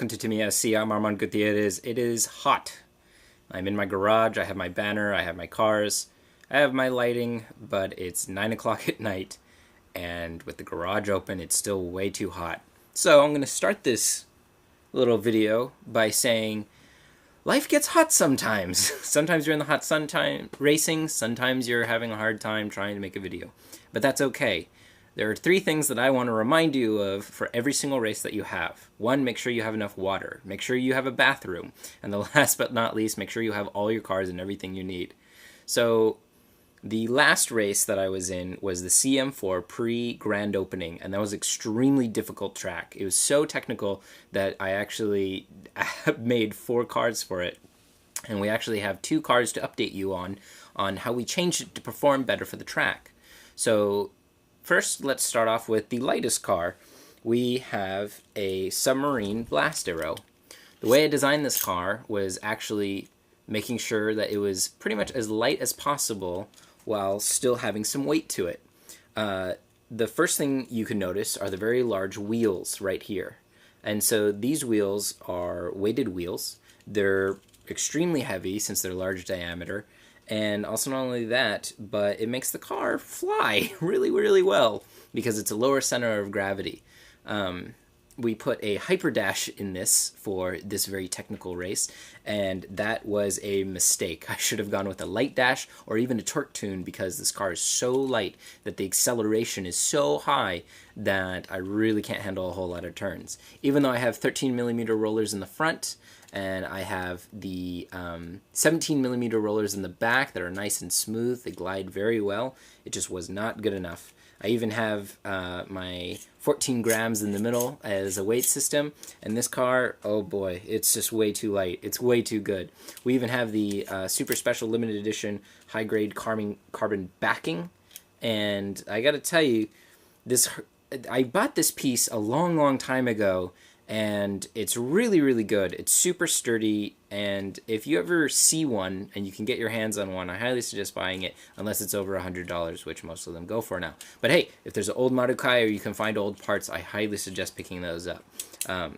welcome to TamiyaSC. I'm Armand Gutierrez. It is hot. I'm in my garage. I have my banner. I have my cars. I have my lighting, but it's 9 o'clock at night, and with the garage open, it's still way too hot. So I'm going to start this little video by saying life gets hot sometimes. Sometimes you're in the hot sun time racing. Sometimes you're having a hard time trying to make a video, but that's okay. There are 3 things that I want to remind you of for every single race that you have. 1, make sure you have enough water. Make sure you have a bathroom. And the last but not least, make sure you have all your cars and everything you need. So the last race that I was in was the CM4 pre-grand opening, and that was extremely difficult track. It was so technical that I actually made 4 cars for it. And we actually have 2 cars to update you on how we changed it to perform better for the track. So first, let's start off with the lightest car. We have a submarine blast arrow. The way I designed this car was actually making sure that it was pretty much as light as possible while still having some weight to it. The first thing you can notice are the very large wheels right here. And so these wheels are weighted wheels. They're extremely heavy since they're large diameter. And also not only that, but it makes the car fly really, really well because it's a lower center of gravity. We put a hyperdash in this for this very technical race, and that was a mistake. I should have gone with a light dash or even a torque tune because this car is so light that the acceleration is so high that I really can't handle a whole lot of turns. Even though I have 13mm rollers in the front, and I have the 17mm rollers in the back that are nice and smooth. They glide very well. It just was not good enough. I even have my 14 grams in the middle as a weight system. And this car, oh boy, it's just way too light. It's way too good. We even have the super special limited edition high-grade carbon backing. And I got to tell you, I bought this piece a long, long time ago, and it's really, really good. It's super sturdy, and if you ever see one and you can get your hands on one, I highly suggest buying it, unless it's over $100, which most of them go for now. But hey, if there's an old Marukai or you can find old parts, I highly suggest picking those up. I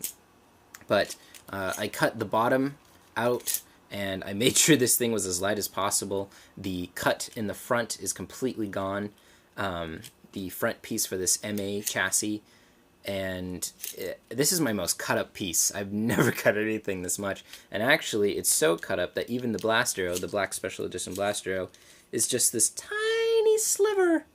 cut the bottom out, and I made sure this thing was as light as possible. The cut in the front is completely gone. The front piece for this MA chassis, and this is my most cut up piece. I've never cut anything this much, and actually it's so cut up that even the blast arrow, the black special edition blast arrow, is just this tiny sliver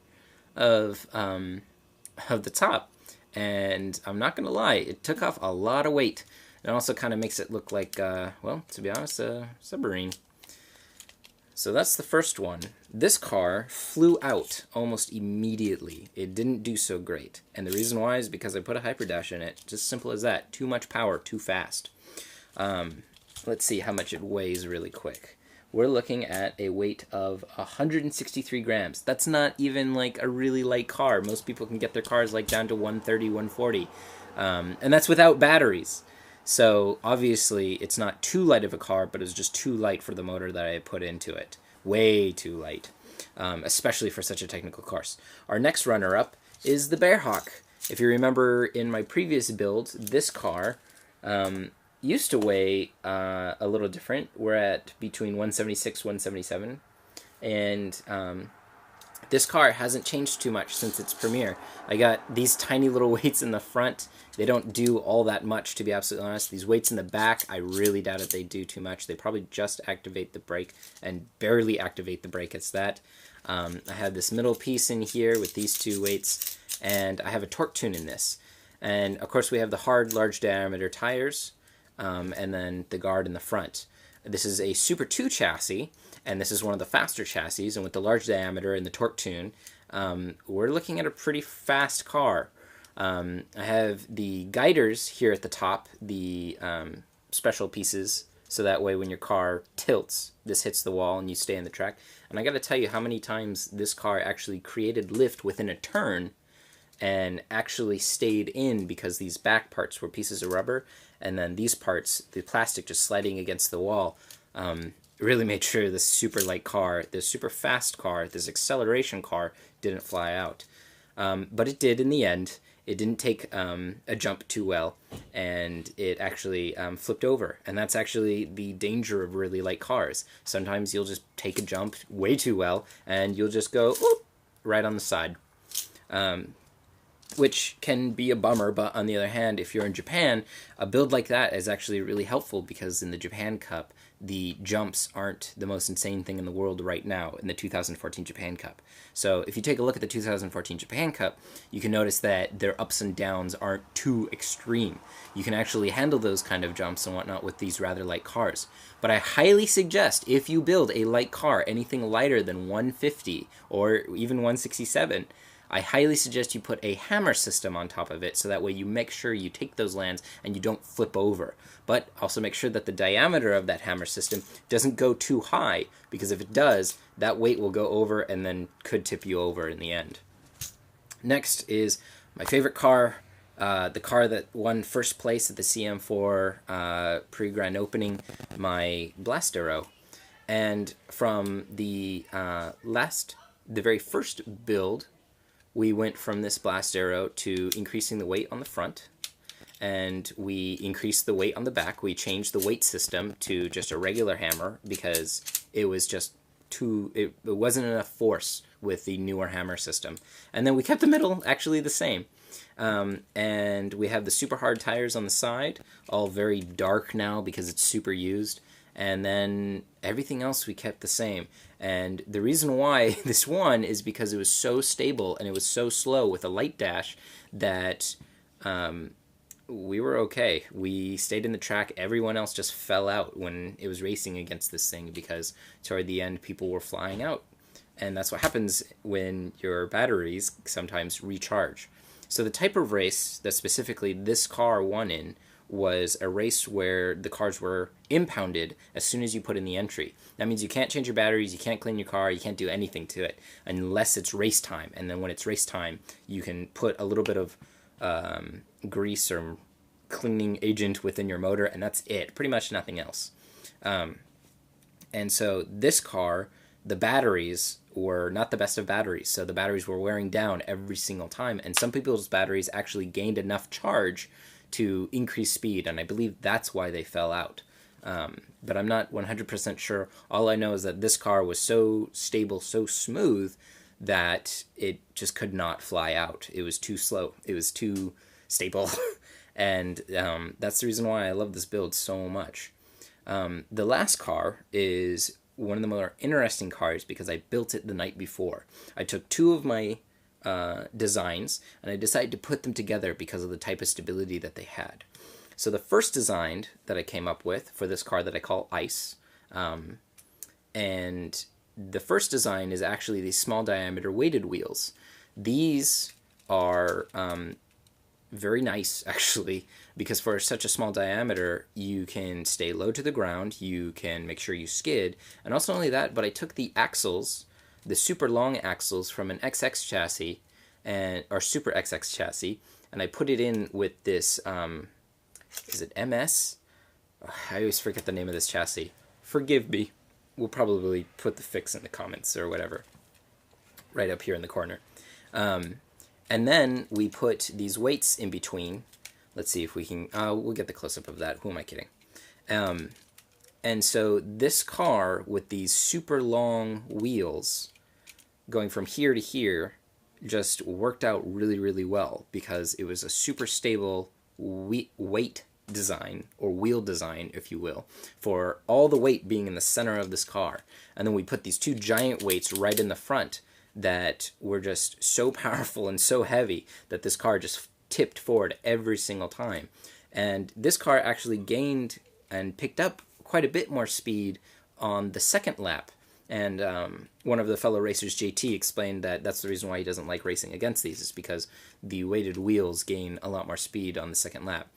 of the top. And I'm not gonna lie, it took off a lot of weight. It also kind of makes it look like well, to be honest, a submarine. So that's the first one. This car flew out almost immediately. It didn't do so great. And the reason why is because I put a hyperdash in it. Just simple as that. Too much power, too fast. Let's see how much it weighs really quick. We're looking at a weight of 163 grams. That's not even like a really light car. Most people can get their cars like down to 130, 140. And that's without batteries. So obviously it's not too light of a car, but it's just too light for the motor that I put into it. Way too light, especially for such a technical course. Our next runner-up is the Bearhawk. If you remember in my previous build, this car used to weigh a little different. We're at between 176, 177, and this car hasn't changed too much since its premiere. I got these tiny little weights in the front. They don't do all that much, to be absolutely honest. These weights in the back, I really doubt if they do too much. They probably just activate the brake and barely activate the brake. It's that. I have this middle piece in here with these 2 weights, and I have a torque tune in this. And of course we have the hard, large diameter tires, and then the guard in the front. This is a Super 2 chassis, and this is one of the faster chassis, and with the large diameter and the torque tune, we're looking at a pretty fast car. I have the guiders here at the top, the special pieces, so that way when your car tilts, this hits the wall and you stay on the track. And I gotta tell you how many times this car actually created lift within a turn and actually stayed in because these back parts were pieces of rubber, and then these parts, the plastic just sliding against the wall, really made sure this super light car, this super fast car, this acceleration car didn't fly out. But it did in the end. It didn't take a jump too well, and it actually flipped over. And that's actually the danger of really light cars. Sometimes you'll just take a jump way too well, and you'll just go whoop, right on the side. Which can be a bummer, but on the other hand, if you're in Japan, a build like that is actually really helpful because in the Japan Cup, the jumps aren't the most insane thing in the world right now in the 2014 Japan Cup. So if you take a look at the 2014 Japan Cup, you can notice that their ups and downs aren't too extreme. You can actually handle those kind of jumps and whatnot with these rather light cars. But I highly suggest if you build a light car, anything lighter than 150 or even 167, I highly suggest you put a hammer system on top of it so that way you make sure you take those lands and you don't flip over. But also make sure that the diameter of that hammer system doesn't go too high, because if it does, that weight will go over and then could tip you over in the end. Next is my favorite car, the car that won first place at the CM4 pre-grand opening, my Blast Arrow. And from the very first build, we went from this Blast Arrow to increasing the weight on the front, and we increased the weight on the back. We changed the weight system to just a regular hammer because it was just it wasn't enough force with the newer hammer system. And then we kept the middle actually the same. And we have the super hard tires on the side, all very dark now because it's super used. And then everything else we kept the same. And the reason why this won is because it was so stable and it was so slow with a light dash that we were okay. We stayed in the track. Everyone else just fell out when it was racing against this thing because toward the end people were flying out. And that's what happens when your batteries sometimes recharge. So the type of race that specifically this car won in was a race where the cars were impounded as soon as you put in the entry. That means you can't change your batteries, you can't clean your car, you can't do anything to it unless it's race time. And then when it's race time, you can put a little bit of grease or cleaning agent within your motor, and that's it. Pretty much nothing else. And so this car, the batteries were not the best of batteries. So the batteries were wearing down every single time, and some people's batteries actually gained enough charge to increase speed, and I believe that's why they fell out. But I'm not 100% sure. All I know is that this car was so stable, so smooth, that it just could not fly out. It was too slow. It was too stable. And that's the reason why I love this build so much. The last car is one of the more interesting cars because I built it the night before. I took two of my designs, and I decided to put them together because of the type of stability that they had. So the first design that I came up with for this car that I call Ice, and the first design is actually these small diameter weighted wheels. These are very nice, actually, because for such a small diameter, you can stay low to the ground, you can make sure you skid, and also only that, but I took the axles, the super long axles from an XX chassis, or Super XX chassis, and I put it in with this, is it MS? I always forget the name of this chassis. Forgive me. We'll probably put the fix in the comments or whatever, right up here in the corner. And then we put these weights in between. Let's see if we can, we'll get the close-up of that. Who am I kidding? And so this car with these super long wheels going from here to here just worked out really, really well because it was a super stable weight design, or wheel design, if you will, for all the weight being in the center of this car. And then we put these two giant weights right in the front that were just so powerful and so heavy that this car just tipped forward every single time. And this car actually gained and picked up quite a bit more speed on the second lap. And one of the fellow racers, JT, explained that that's the reason why he doesn't like racing against these, is because the weighted wheels gain a lot more speed on the second lap.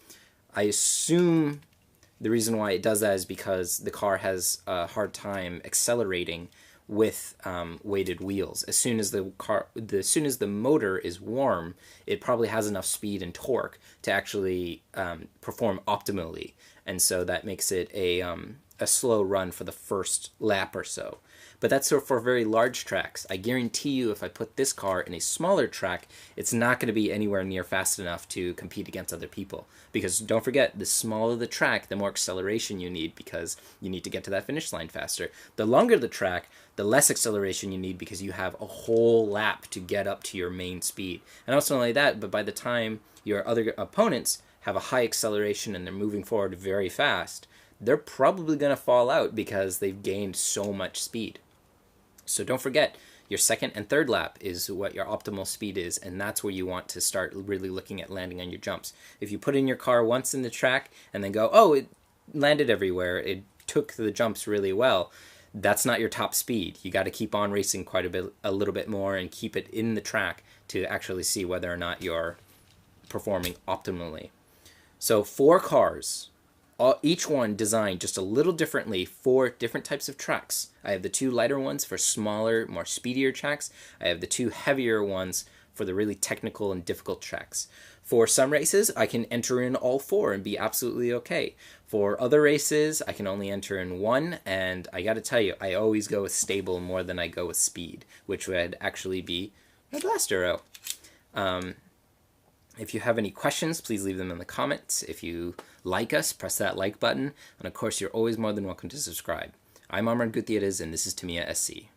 I assume the reason why it does that is because the car has a hard time accelerating with weighted wheels. As soon as the motor is warm, it probably has enough speed and torque to actually perform optimally, and so that makes it a slow run for the first lap or so. But that's for very large tracks. I guarantee you if I put this car in a smaller track, it's not going to be anywhere near fast enough to compete against other people. Because don't forget, the smaller the track, the more acceleration you need because you need to get to that finish line faster. The longer the track, the less acceleration you need because you have a whole lap to get up to your main speed. And not only that, but by the time your other opponents have a high acceleration and they're moving forward very fast, they're probably going to fall out because they've gained so much speed. So don't forget, your second and third lap is what your optimal speed is, and that's where you want to start really looking at landing on your jumps. If you put in your car once in the track and then go, oh, it landed everywhere, it took the jumps really well, that's not your top speed. You got to keep on racing a little bit more and keep it in the track to actually see whether or not you're performing optimally. So 4 cars, each one designed just a little differently for different types of tracks. I have the 2 lighter ones for smaller, more speedier tracks. I have the 2 heavier ones for the really technical and difficult tracks. For some races, I can enter in all 4 and be absolutely okay. For other races, I can only enter in 1, and I gotta tell you, I always go with stable more than I go with speed, which would actually be my blast arrow. If you have any questions, please leave them in the comments. If you like us, press that like button. And of course, you're always more than welcome to subscribe. I'm Amran Gutierrez, and this is TamiyaSC.